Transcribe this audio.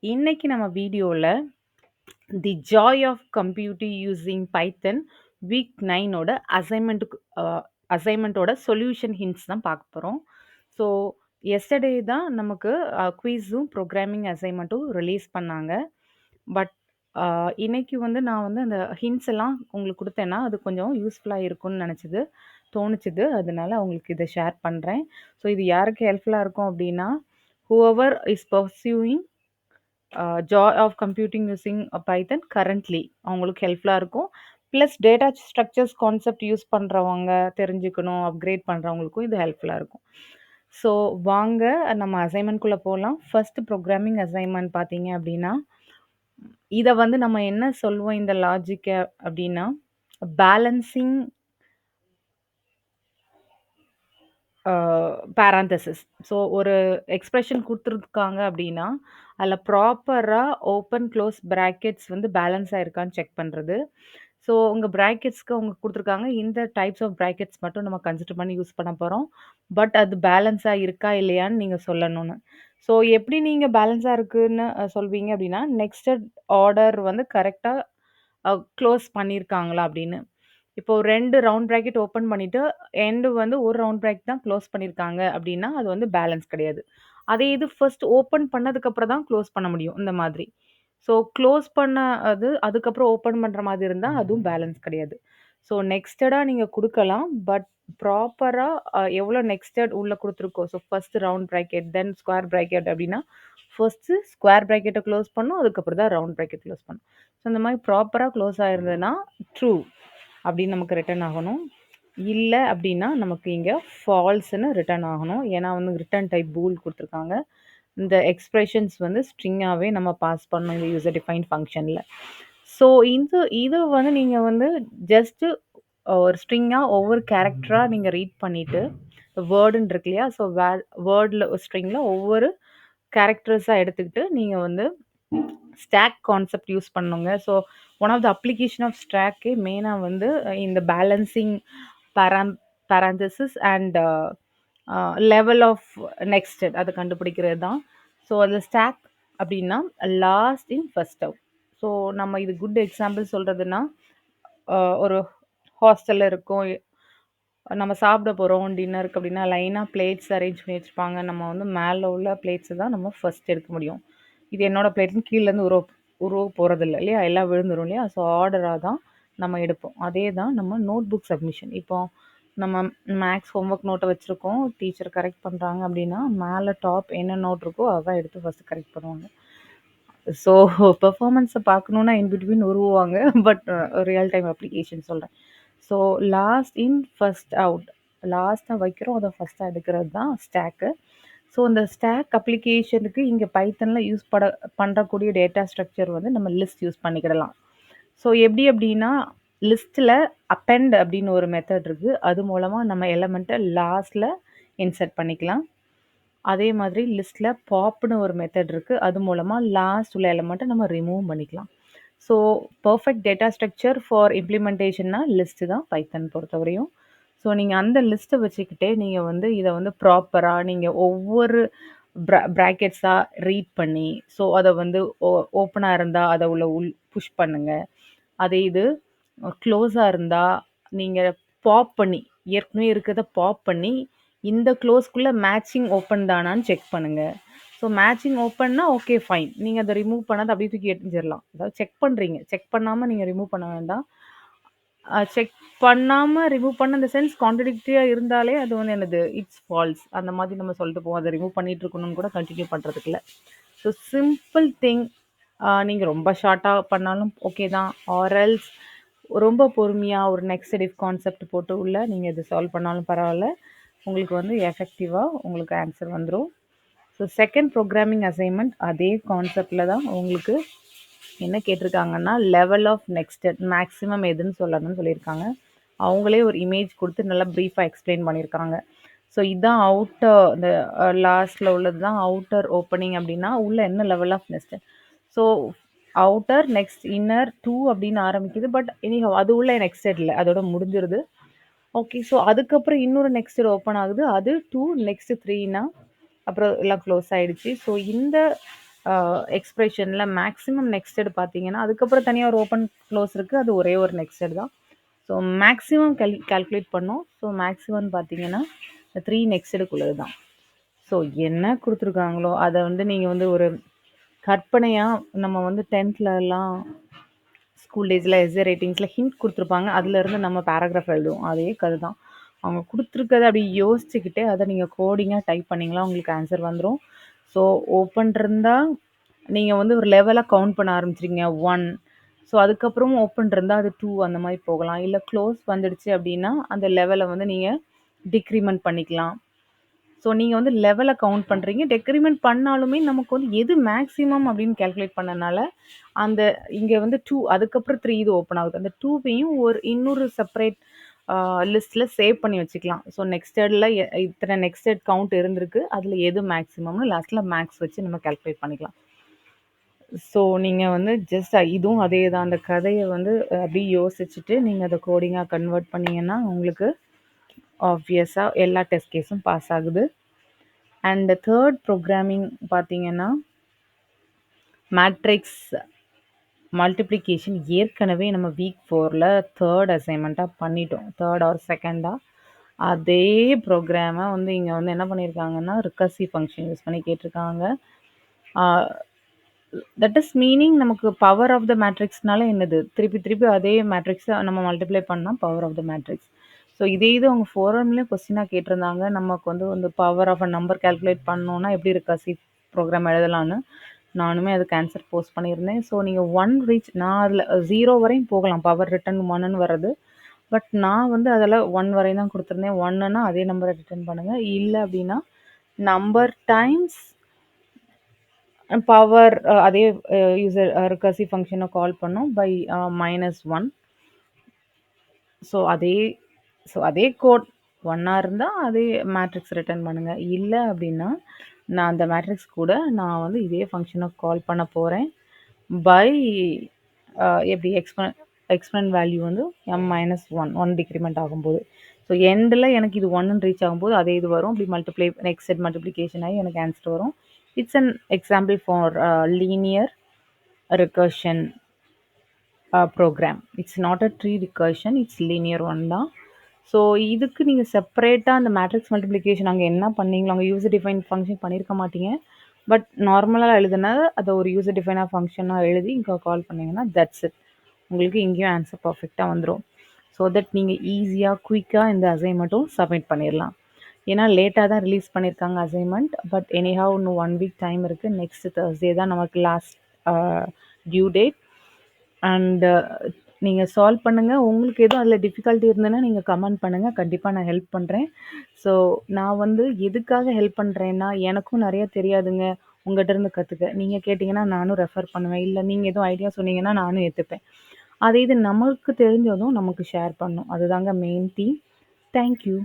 இன்னைக்கு நம்ம வீடியோல the joy of computing using Python week 9ஓட அசைன்மெண்ட்டோட சொல்யூஷன் ஹிண்ட்ஸ் தான் பார்க்க போகிறோம். ஸோ எஸ்டர்டே தான் நமக்கு குவிஸும் ப்ரோக்ராமிங் அசைன்மெண்ட்டும் ரிலீஸ் பண்ணாங்க. பட் இன்னைக்கு வந்து நான் வந்து அந்த ஹிண்ட்ஸ் எல்லாம் உங்களுக்கு கொடுத்தேன்னா அது கொஞ்சம் யூஸ்ஃபுல்லாக இருக்கும்னு தோணுச்சுது. அதனால உங்களுக்கு இதை ஷேர் பண்ணுறேன். ஸோ இது யாருக்கு ஹெல்ப்ஃபுல்லாக இருக்கும் அப்படின்னா, whoever is pursuing joy of computing using Python currently அவங்களுக்கு ஹெல்ப்ஃபுல்லாக இருக்கும். Plus data structures concept use பண்ணுறவங்க தெரிஞ்சுக்கணும், அப்கிரேட் பண்ணுறவங்களுக்கும் இது ஹெல்ப்ஃபுல்லாக இருக்கும். ஸோ வாங்க நம்ம அசைன்மெண்ட்குள்ளே போகலாம். ஃபர்ஸ்ட் ப்ரோக்ராமிங் அசைன்மெண்ட் பார்த்தீங்க அப்படின்னா, இதை வந்து நம்ம என்ன சொல்லுவோம் இந்த லாஜிக்கை அப்படின்னா, பேலன்சிங் பேராந்தசிஸ். ஸோ ஒரு எக்ஸ்பிரஷன் குடுத்துருக்காங்க அப்படின்னா, அதில் ப்ராப்பராக ஓப்பன், க்ளோஸ் பிராக்கெட்ஸ் வந்து பேலன்ஸ் ஆயிருக்கான்னு செக் பண்ணுறது. ஸோ உங்க பிராக்கெட்ஸ்க்கு அவங்க குடுத்துருக்காங்க. இந்த டைப்ஸ் ஆஃப் பிராக்கெட்ஸ் மட்டும் நம்ம கன்சிடர் பண்ணி யூஸ் பண்ண போறோம். பட் அது பேலன்ஸா இருக்கா இல்லையான்னு நீங்க சொல்லணும்னு. ஸோ எப்படி நீங்க பேலன்ஸா இருக்குன்னு சொல்வீங்க அப்படின்னா, நெக்ஸ்டட் ஆர்டர் வந்து கரெக்ட்டா க்ளோஸ் பண்ணியிருக்காங்களா அப்படின்னு. இப்போ 2 ரவுண்ட் பிராக்கெட் ஓப்பன் பண்ணிட்டு, எண்ட் வந்து ஒரு ரவுண்ட் பிராக்கெட் தான் க்ளோஸ் பண்ணியிருக்காங்க அப்படின்னா, அது வந்து பேலன்ஸ் கிடையாது. அதே இது ஃபர்ஸ்ட் ஓப்பன் பண்ணதுக்கப்புறம் தான் க்ளோஸ் பண்ண முடியும், இந்த மாதிரி. ஸோ க்ளோஸ் பண்ண அதுக்கப்புறம் ஓப்பன் பண்ற மாதிரி இருந்தா, அதுவும் பேலன்ஸ் கிடையாது. ஸோ நெக்ஸ்டடா நீங்க குடுக்கலாம். பட் ப்ராப்பரா எவ்வளோ நெக்ஸ்டட் உள்ள குடுத்துருக்கோம். So first round bracket, then square bracket அப்படின்னா, ஃபர்ஸ்ட் ஸ்கொயர் பிராக்கெட்ட க்ளோஸ் பண்ணணும். அதுக்கப்புறம் தான் ரவுண்ட் பிராக்கெட் க்ளோஸ் பண்ணணும். ஸோ இந்த மாதிரி ப்ராப்பரா க்ளோஸ் ஆயிருந்ததுன்னா, ட்ரூ அப்படின்னு நமக்கு ரிட்டர்ன் ஆகணும். இல்ல அப்படின்னா, நமக்கு இங்க ஃபால்ஸ்ன்னு ரிட்டர்ன் ஆகணும். ஏன்னா வந்து ரிட்டர்ன் டைப் பூல் குடுத்துருக்காங்க. இந்த எக்ஸ்பிரஷன்ஸ் வந்து ஸ்ட்ரிங்காவே நம்ம பாஸ் பண்ணணும் இந்த யூசர் டிஃபைன்ட் ஃபங்ஷன்ல. ஸோ இது வந்து நீங்க வந்து ஜஸ்ட் ஒரு ஸ்ட்ரிங்கா ஒவ்வொரு கேரக்டரா நீங்க ரீட் பண்ணிட்டு, வேர்டுன்னு இருக்கு இல்லையா? ஸோ வேர்ட்ல ஸ்ட்ரிங்ல ஒவ்வொரு கேரக்டர்ஸா எடுத்துக்கிட்டு நீங்க வந்து ஸ்டாக் கான்செப்ட் யூஸ் பண்ணுங்க. So one of the application of ஸ்டாக்கே மெயினா வந்து இந்த balancing paren parenthesis and level of nested அதை கண்டுபிடிக்கிறது தான். ஸோ அதில் ஸ்டாக் அப்படின்னா last in first out. So நம்ம இது குட் எக்ஸாம்பிள் சொல்றதுன்னா, ஒரு ஹாஸ்டல்ல இருக்கோம். நம்ம சாப்பிட போறோம் டின்னருக்கு அப்படின்னா, லைனா பிளேட்ஸ் அரேஞ்ச் பண்ணி வச்சிருப்பாங்க. நம்ம வந்து மேல உள்ள பிளேட்ஸ தான் நம்ம ஃபர்ஸ்ட் எடுக்க முடியும். இது என்னோட பிளேட்ன்னு கீழேருந்து உருவ போறதில்ல இல்லையா? எல்லாம் விழுந்துரும் இல்லையா? ஸோ ஆர்டரா தான் நம்ம எடுப்போம். அதே தான் நம்ம நோட் புக் சப்மிஷன். இப்போ நம்ம மேக்ஸ் ஹோம்வொர்க் நோட்ட வச்சிருக்கோம். டீச்சர் கரெக்ட் பண்றாங்க அப்படின்னா, மேல டாப் என்ன நோட் இருக்கோ அதான் எடுத்து ஃபர்ஸ்ட் கரெக்ட் பண்ணுவாங்க. ஸோ பெர்ஃபார்மன்ஸ பார்க்கணும்னா இன் பிட்வீன் உருவுவாங்க. பட் ரியல் டைம் அப்ளிகேஷன் சொல்றேன். So last in first out. லாஸ்ட்டா வைக்கிறோம். அத ஃபர்ஸ்ட்டா எடுக்கிறது தான் ஸ்டாக்கு. ஸோ இந்த ஸ்டாக் அப்ளிகேஷனுக்கு இங்க பைத்தன்ல பண்றக்கூடிய டேட்டா ஸ்ட்ரக்சர் வந்து நம்ம லிஸ்ட் யூஸ் பண்ணிக்கிடலாம். ஸோ எப்படி அப்படின்னா, லிஸ்ட்ல அப்பெண்ட் அப்படின்னு ஒரு மெத்தட் இருக்கு. அது மூலமா நம்ம எலிமெண்ட்ட லாஸ்ட்ல இன்சர்ட் பண்ணிக்கலாம். அதே மாதிரி லிஸ்ட்ல பாப்னு ஒரு மெத்தட் இருக்கு. அது மூலமா லாஸ்ட் உள்ள எலிமெண்ட்ட நம்ம ரிமூவ் பண்ணிக்கலாம். So perfect data structure for இம்ப்ளிமெண்டேஷன்னா லிஸ்ட் தான் பைத்தன் பொறுத்தவரையும். ஸோ நீங்க அந்த லிஸ்ட்ட வச்சுக்கிட்டே நீங்க வந்து இத வந்து ப்ராப்பரா நீங்க ஒவ்வொரு பிராக்கெட்ஸா ரீட் பண்ணி, ஸோ அத வந்து ஓப்பனா இருந்தா அத புஷ் பண்ணுங்க. அதே இது க்ளோஸா இருந்தா, நீங்க பாப் பண்ணி, ஏற்கனவே இருக்கிறத பாப் பண்ணி, இந்த க்ளோஸ்க்குள்ள மேட்சிங் ஓப்பன் தானான்னு செக் பண்ணுங்க. ஸோ மேட்சிங் ஓப்பன்னா ஓகே ஃபைன். நீங்க அத ரிமூவ் பண்ணாத அப்படியே தூக்கி எறிஞ்சிரலாம். அதாவது செக் பண்றீங்க. செக் பண்ணாம நீங்க ரிமூவ் பண்ண வேண்டாம். செக் பண்ணாம ரிமூவ் பண்ண இந்த சென்ஸ் கான்ட்ரடிக்டரியா இருந்தாலே அது வந்து என்னது இட்ஸ் ஃபால்ஸ். அந்த மாதிரி நம்ம சொல்லிட்டு போவோம். அத ரிமூவ் பண்ணிட்டு இருக்கணும்னு கூட கன்டின்யூ பண்றதுக்கு இல்ல. So simple thing. நீங்க ரொம்ப ஷார்ட்டா பண்ணாலும் ஓகே தான். ஆர் எல்ஸ் ரொம்ப பொறுமையா ஒரு நெக்ஸ்ட் இஃப் கான்செப்ட் போட்டு உள்ள நீங்க இத சால்வ் பண்ணாலும் பரவால்ல. உங்களுக்கு வந்து எஃபெக்டிவா உங்களுக்கு ஆன்சர் வந்துரும். ஸோ செகண்ட் ப்ரோக்ராமிங் அசைன்மெண்ட் அதே கான்செப்ட்ல தான் உங்களுக்கு என்ன கேட்டிருக்காங்கன்னா, லெவல் ஆஃப் நெக்ஸ்டட் மேக்ஸிமம் எதுன்னு சொல்லணும்னு சொல்லியிருக்காங்க. அவங்களே ஒரு இமேஜ் குடுத்து நல்லா பிரீஃபா எக்ஸ்பிளைன் பண்ணியிருக்காங்க. ஸோ இதான் இந்த லாஸ்ட்ல உள்ளது தான் அவுட்டர் ஓப்பனிங் அப்படின்னா, உள்ள என்ன level of nested. So outer, next, inner 2 அப்படின்னு ஆரம்பிக்குது. பட் எனிஹவ் அது உள்ள நெக்ஸ்டட் இல்ல. அதோட முடிஞ்சிருது. ஓகே. ஸோ அதுக்கப்புறம் இன்னொரு நெக்ஸ்டட் ஓப்பன் ஆகுது. அது 2 நெக்ஸ்ட் 3ன்னா அப்புறம் எல்லாம் க்ளோஸ் ஆயிடுச்சு. ஸோ இந்த எக்ஸ்பிரஷனில் மேக்ஸிமம் நெக்ஸ்டட் பார்த்தீங்கன்னா அதுக்கப்புறம் தனியாக ஒரு ஓப்பன் க்ளோஸ் இருக்குது, அது ஒரே ஒரு நெக்ஸ்டட் தான். ஸோ மேக்ஸிமம் கால்குலேட் பண்ணோம். ஸோ மேக்ஸிமம் பார்த்தீங்கன்னா 3 நெக்ஸ்டடுக்குள்ளது தான். ஸோ என்ன குடுத்துருக்காங்களோ அத வந்து நீங்க வந்து ஒரு கற்பனையா நம்ம வந்து 10த்லலாம் ஸ்கூல் டேஸ்ல எஸ்ஏ ரைட்டிங்ஸ்ல ஹிண்ட் குடுத்துருப்பாங்க. அதுலருந்து நம்ம பேராகிராஃப் எழுதுவோம். அதே கத தான். அவங்க குடுத்துருக்கத அப்படி யோசிச்சுக்கிட்டே அத நீங்க கோடிங்கா டைப் பண்ணீங்களா உங்களுக்கு ஆன்சர் வந்துரும். ஸோ ஓப்பன் இருந்தா நீங்க வந்து ஒரு லெவலா கவுண்ட் பண்ண ஆரம்பிச்சுருவீங்க. 1 ஸோ அதுக்கப்புறமும் ஓப்பன் இருந்தா அது 2 அந்த மாரி போகலாம். இல்ல க்ளோஸ் வந்துடுச்சு அப்படின்னா, அந்த லெவல வந்து நீங்க டிக்ரிமென்ட் பண்ணிக்கலாம். ஸோ நீங்க வந்து லெவல கவுண்ட் பண்றீங்க. டெக்ரிமென்ட் பண்ணாலுமே நமக்கு வந்து எது மேக்ஸிமம் அப்படின்னு கால்குலேட் பண்ணனால, அந்த இங்க வந்து 2 அதுக்கப்புறம் 3 இது ஓப்பன் ஆகுது. அந்த 2வையும் ஒரு இன்னொரு செப்பரேட் லிஸ்ட்ல சேவ் பண்ணி வச்சுக்கலாம். ஸோ நெக்ஸ்டட்ல இத்தன நெக்ஸ்டட் கவுண்ட் இருந்திருக்கு. அதுல எது மேக்ஸிமம்னு லாஸ்ட்ல மேக்ஸ் வச்சு நம்ம கால்குலேட் பண்ணிக்கலாம். ஸோ நீங்க வந்து ஜஸ்ட் இதுவும் அதே தான். அந்த கதைய வந்து அப்படியே யோசிச்சுட்டு நீங்க அத கோடிங்கா கன்வெர்ட் பண்ணீங்கன்னா, உங்களுக்கு ஆப்வியஸா எல்லா டெஸ்ட் கேஸும் பாஸ் ஆகுது. அண்ட் 3 ப்ரோக்ராமிங் பார்த்தீங்கன்னா, மேட்ரிக்ஸ் மல்டிப்ளிகேஷன் ஏற்கனவே நம்ம வீக் 4ல 3 அசைன்மெண்ட்டா பண்ணிட்டோம். 3 ஆர் 2டா. அதே ப்ரோகிராம வந்து இங்க வந்து என்ன பண்ணியிருக்காங்கன்னா, ரிகர்சிவ் ஃபங்ஷன் யூஸ் பண்ணி கேட்டிருக்காங்க. ஆ தட் இஸ் மீனிங் நமக்கு பவர் ஆஃப் த மேட்ரிக்ஸ்னால என்னது? திருப்பி திருப்பி அதே மேட்ரிக்ஸ நம்ம மல்டிப்ளை பண்ணா power of the matrix. So இதே இது அவங்க ஃபோரம்லயே கொஸ்டினா கேட்டிருந்தாங்க. நமக்கு வந்து இந்த power of a number calculate பண்ணணும்னா எப்படி ரிகர்சிவ் ப்ரோகிராம் எழுதலான்னு. நானுமே அதுக்கு ஆன்சர் போஸ்ட் பண்ணியிருந்தேன். ஸோ நீங்க 1 ரீச் நான் அதில 0 வரையும் போகலாம். பவர் ரிட்டர்ன் 1ன்னு வர்றது. பட் நான் வந்து அதில 1 வரையும் தான் குடுத்துருந்தேன். 1ன்னா அதே நம்பர ரிட்டர்ன் பண்ணுங்க. இல்ல அப்படின்னா நம்பர் டைம்ஸ் பவர் அதே யூசர் ரிகர்சிவ் ஃபங்ஷன கால் பண்ணோம் பை -1. ஸோ அதே அதே கோட் 1ஆ இருந்தா அதே மேட்ரிக்ஸ் ரிட்டர்ன் பண்ணுங்க. இல்ல அப்படின்னா, நான் அந்த மேட்ரிக்ஸ் கூட நான் வந்து இதே ஃபங்ஷன கால் பண்ண போறேன். பை எப்படி எக்ஸ்பனன்ட் வேல்யூ வந்து m-1 1 டிக்ரிமென்ட் ஆகும்போது. ஸோ எண்டுல எனக்கு இது 1ன்னு ரீச் ஆகும்போது அதே இது வரும். இப்படி நெக்ஸ்ட் மல்டிப்ளிகேஷன் ஆகி எனக்கு ஆன்சர் வரும். It's an example for linear recursion program. It's not a tree recursion. It's linear one தான். ஸோ இதுக்கு நீங்க செப்பரேட்டா அந்த மேட்ரிக்ஸ் மல்டிப்ளிகேஷன் அங்க என்ன பண்ணீங்களோ, அங்க யூசர் டிஃபைன் ஃபங்ஷன் பண்ணியிருக்க மாட்டீங்க. பட் நார்மலா எழுதுன அத ஒரு யூசர் டிஃபைனா ஃபங்ஷனா எழுதி இங்க கால் பண்ணீங்கன்னா, தட்ஸ் இட். உங்களுக்கு இங்கேயும் ஆன்சர் பெர்ஃபெக்ட்டா வந்துரும். ஸோ தட் நீங்க ஈஸியா, குயிக்கா இந்த அசைன்மெண்ட்டும் சப்மிட் பண்ணிரலாம். ஏன்னா லேட்டா தான் ரிலீஸ் பண்ணியிருக்காங்க அசைன்மெண்ட். பட் எனிஹவ் இன்னும் 1 வீக் டைம் இருக்கு. நெக்ஸ்ட் Thursday தான் நமக்கு லாஸ்ட் டியூ டேட். அண்ட் நீங்க சால்வ் பண்ணுங்க. உங்களுக்கு எதுவும் அதில டிஃபிகல்ட்டி இருந்ததுன்னா, நீங்க கமெண்ட் பண்ணுங்க. கண்டிப்பா நான் ஹெல்ப் பண்றேன். ஸோ நான் வந்து எதுக்காக ஹெல்ப் பண்றேன்னா, எனக்கும் நெறைய தெரியாதுங்க. உங்கட்ட இருந்து கத்துக்க. நீங்க கேட்டீங்கன்னா, நானும் ரெஃபர் பண்ணுவேன். இல்ல நீங்க எதுவும் ஐடியா சொன்னீங்கன்னா, நானும் ஏத்துப்பேன். அதே இது நமக்கு தெரிஞ்சதும் நமக்கு ஷேர் பண்ணணும். அதுதாங்க மெயின் தீம். Thank you.